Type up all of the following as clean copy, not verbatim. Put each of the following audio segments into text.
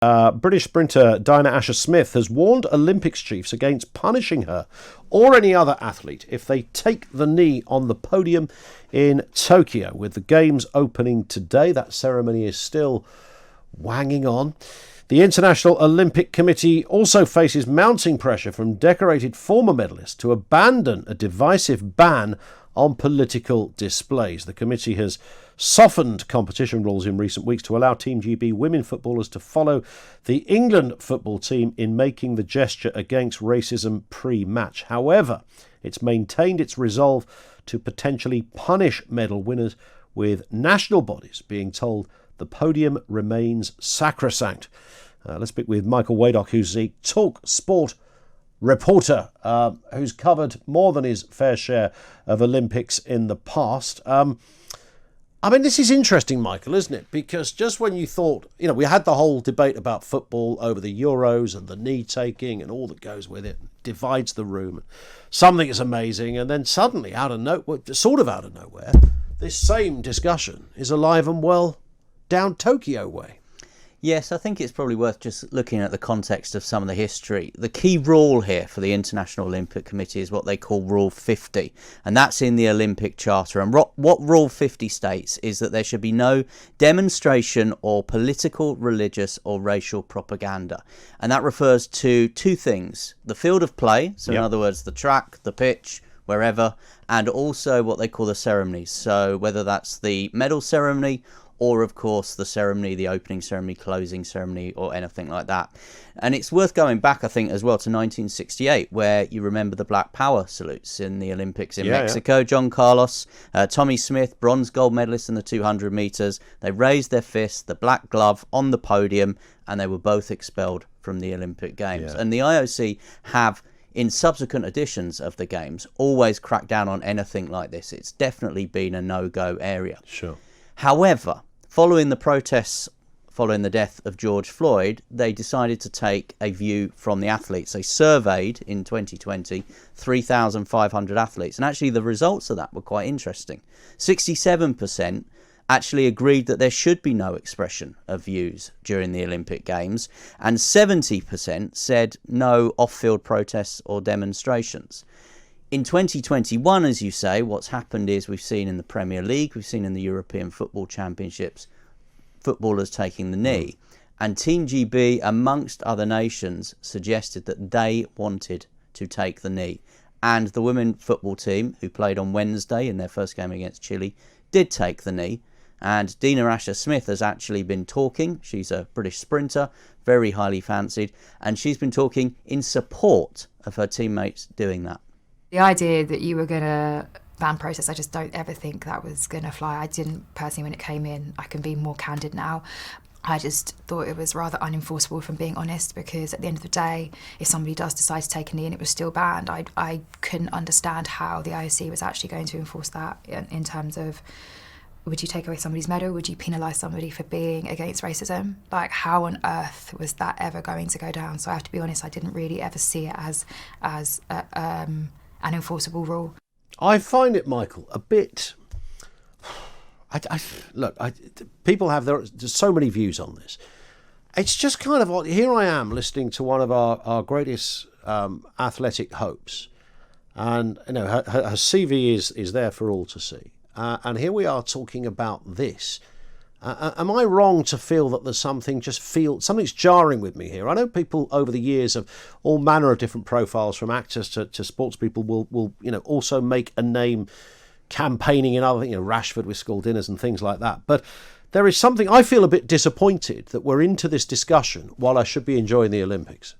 British sprinter Diana Asher-Smith has warned Olympics chiefs against punishing her or any other athlete if they take the knee on the podium in Tokyo. With the Games opening today, that ceremony is still wanging on. The International Olympic Committee also faces mounting pressure from decorated former medalists to abandon a divisive ban on political displays. The committee has softened competition rules in recent weeks to allow Team GB women footballers to follow the England football team in making the gesture against racism pre-match. However, it's maintained its resolve to potentially punish medal winners, with national bodies being told the podium remains sacrosanct. Let's speak with Michael Weadock, who's a talkSPORT reporter who's covered more than his fair share of Olympics in the past. This is interesting, Michael, isn't it? Because just when you thought, we had the whole debate about football over the Euros and the knee taking and all that goes with it, divides the room. Something is amazing, and then suddenly, out of nowhere, this same discussion is alive and well down Tokyo way. Yes, I think it's probably worth just looking at the context of some of the history. The key rule here for the International Olympic Committee is what they call Rule 50, and that's in the Olympic Charter. And what Rule 50 states is that there should be no demonstration or political, religious or racial propaganda. And that refers to two things: the field of play, so in other words, the track, the pitch, wherever, and also what they call the ceremonies. So whether that's the medal ceremony or, of course, the ceremony, the opening ceremony, closing ceremony, or anything like that. And it's worth going back, I think, as well to 1968, where you remember the Black Power salutes in the Olympics in Mexico. Yeah. John Carlos, Tommy Smith, bronze gold medalist in the 200 metres. They raised their fist, the black glove on the podium, and they were both expelled from the Olympic Games. Yeah. And the IOC have, in subsequent editions of the Games, always cracked down on anything like this. It's definitely been a no-go area. Sure. However, following the protests following the death of George Floyd, they decided to take a view from the athletes. They surveyed in 2020 3,500 athletes, and actually the results of that were quite interesting. 67% actually agreed that there should be no expression of views during the Olympic Games, and 70% said no off-field protests or demonstrations. In 2021, as you say, what's happened is we've seen in the Premier League, we've seen in the European Football Championships, footballers taking the knee. And Team GB, amongst other nations, suggested that they wanted to take the knee. And the women football team, who played on Wednesday in their first game against Chile, did take the knee. And Dina Asher-Smith has actually been talking. She's a British sprinter, very highly fancied. And she's been talking in support of her teammates doing that. The idea that you were going to ban protests, I just don't ever think that was going to fly. I didn't personally when it came in. I can be more candid now. I just thought it was rather unenforceable, if I'm being honest, because at the end of the day, if somebody does decide to take a knee and it was still banned, I couldn't understand how the IOC was actually going to enforce that in terms of, would you take away somebody's medal? Would you penalise somebody for being against racism? Like, how on earth was that ever going to go down? So I have to be honest, I didn't really ever see it as an enforceable rule. I find it, Michael, a bit... people have there's so many views on this. It's just kind of odd. Here I am listening to one of our greatest athletic hopes, and her CV is there for all to see. And here we are talking about this. Am I wrong to feel that there's something's jarring with me here? I know people over the years of all manner of different profiles, from actors to sports people, will also make a name campaigning in other things, Rashford with school dinners and things like that. But there is something, I feel a bit disappointed that we're into this discussion while I should be enjoying the Olympics.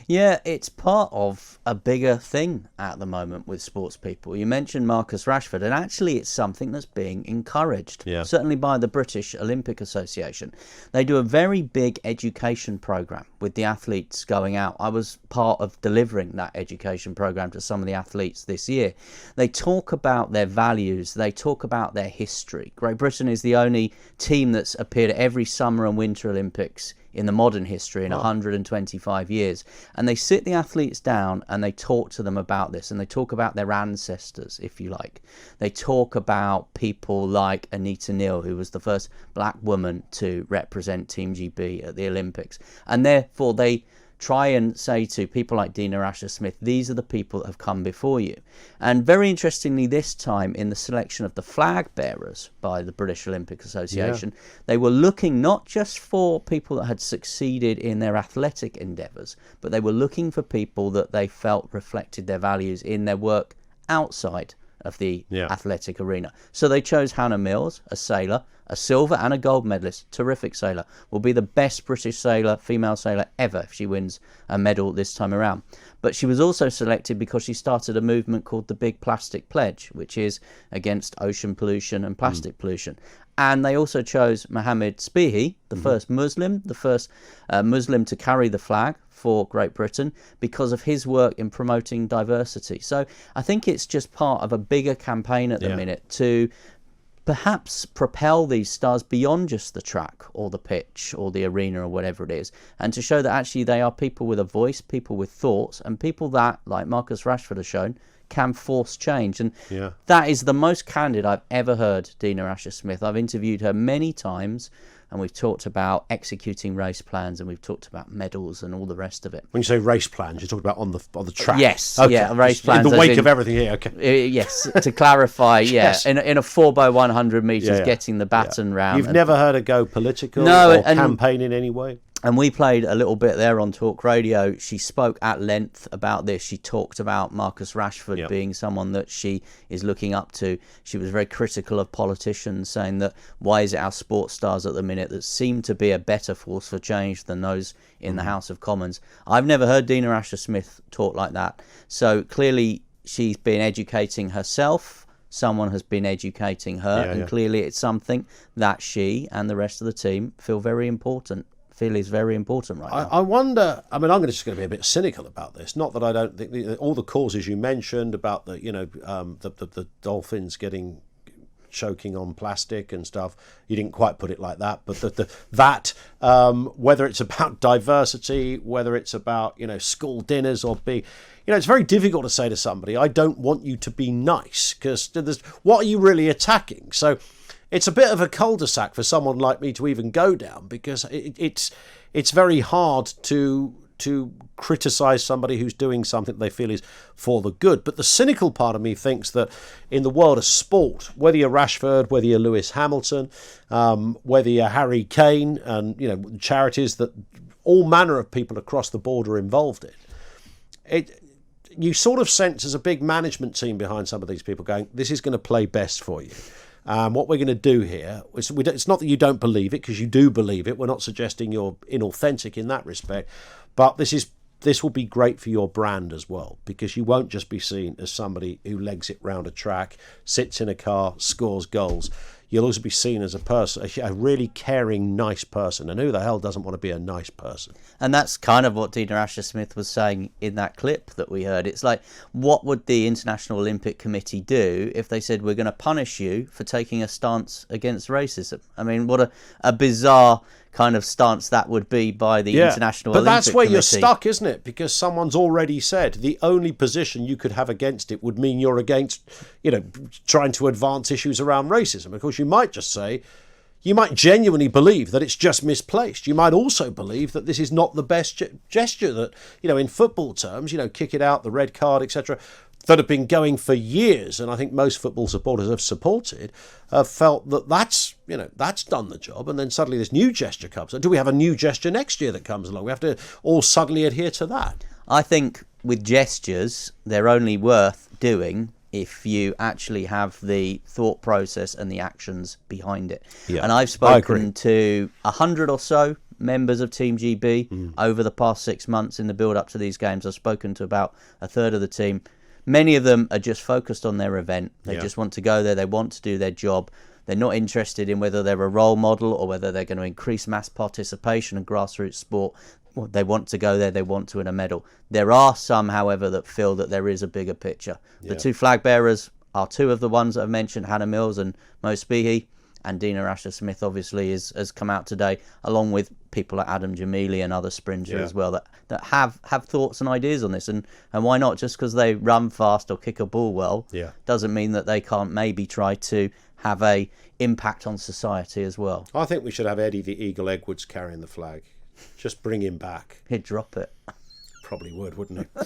Yeah, it's part of a bigger thing at the moment with sports people. You mentioned Marcus Rashford, and actually it's something that's being encouraged, certainly by the British Olympic Association. They do a very big education programme with the athletes going out. I was part of delivering that education programme to some of the athletes this year. They talk about their values, they talk about their history. Great Britain is the only team that's appeared at every Summer and Winter Olympics in the modern history in 125 years. And they sit the athletes down and they talk to them about this, and they talk about their ancestors, if you like. They talk about people like Anita Neal, who was the first black woman to represent Team GB at the Olympics. And therefore they try and say to people like Dina Asher-Smith, these are the people that have come before you. And very interestingly, this time in the selection of the flag bearers by the British Olympic Association, they were looking not just for people that had succeeded in their athletic endeavours, but they were looking for people that they felt reflected their values in their work outside of the athletic arena. So they chose Hannah Mills, a sailor, a silver and a gold medalist, terrific sailor, will be the best British sailor, female sailor ever if she wins a medal this time around. But she was also selected because she started a movement called the Big Plastic Pledge, which is against ocean pollution and plastic pollution. And they also chose Mohammed Spihi, the first Muslim, to carry the flag for Great Britain because of his work in promoting diversity. So I think it's just part of a bigger campaign at the minute to perhaps propel these stars beyond just the track or the pitch or the arena or whatever it is, and to show that actually they are people with a voice, people with thoughts, and people that, like Marcus Rashford has shown, can force change. And that is the most candid I've ever heard Dina Asher-Smith. I've interviewed her many times, and we've talked about executing race plans, and we've talked about medals and all the rest of it. When you say race plans, you're talking about on the track? Yes, okay. Race plans. In the wake of everything here, okay. Yes, to clarify, in a 4x100 metres, getting the baton round. You've never heard her go political or campaign in any way? And we played a little bit there on Talk Radio. She spoke at length about this. She talked about Marcus Rashford being someone that she is looking up to. She was very critical of politicians, saying that why is it our sports stars at the minute that seem to be a better force for change than those in the House of Commons. I've never heard Dina Asher-Smith talk like that. So clearly she's been educating herself. Someone has been educating her, and clearly it's something that she and the rest of the team feel is very important right now. I wonder, I'm just going to be a bit cynical about this. Not that I don't think all the causes you mentioned about the dolphins choking on plastic and stuff, you didn't quite put it like that, but whether it's about diversity, whether it's about school dinners or it's very difficult to say to somebody, I don't want you to be nice, because what are you really attacking? So it's a bit of a cul-de-sac for someone like me to even go down, because it's very hard to criticise somebody who's doing something they feel is for the good. But the cynical part of me thinks that in the world of sport, whether you're Rashford, whether you're Lewis Hamilton, whether you're Harry Kane, and charities that all manner of people across the board are involved in, you sort of sense there's a big management team behind some of these people going, this is going to play best for you. What we're going to do here, it's not that you don't believe it, because you do believe it. We're not suggesting you're inauthentic in that respect. But this will be great for your brand as well, because you won't just be seen as somebody who legs it round a track, sits in a car, scores goals. You'll also be seen as a person, a really caring, nice person. And who the hell doesn't want to be a nice person? And that's kind of what Dina Asher-Smith was saying in that clip that we heard. It's like, what would the International Olympic Committee do if they said, we're going to punish you for taking a stance against racism? I mean, what a bizarre kind of stance that would be by the International Olympic Committee. But that's where you're stuck, isn't it? Because someone's already said the only position you could have against it would mean you're against, trying to advance issues around racism. Of course, you might just say, you might genuinely believe that it's just misplaced. You might also believe that this is not the best gesture that, in football terms, kick it out, the red card, etc., that have been going for years, and I think most football supporters have supported, have felt that that's done the job, and then suddenly this new gesture comes. Do we have a new gesture next year that comes along? We have to all suddenly adhere to that. I think with gestures, they're only worth doing if you actually have the thought process and the actions behind it. Yeah, and I've spoken to 100 or so members of Team GB over the past 6 months in the build-up to these games. I've spoken to about a third of the team. Many of them are just focused on their event. They just want to go there. They want to do their job. They're not interested in whether they're a role model or whether they're going to increase mass participation and grassroots sport. Well, they want to go there. They want to win a medal. There are some, however, that feel that there is a bigger picture. The two flag bearers are two of the ones that I've mentioned, Hannah Mills and Mo Spihi. And Dina Asher-Smith obviously has come out today, along with people like Adam Jamili and other sprinters as well, that have thoughts and ideas on this. And why not? Just because they run fast or kick a ball well doesn't mean that they can't maybe try to have a impact on society as well. I think we should have Eddie the Eagle Edwards carrying the flag. Just bring him back. He'd drop it. Probably would, wouldn't he?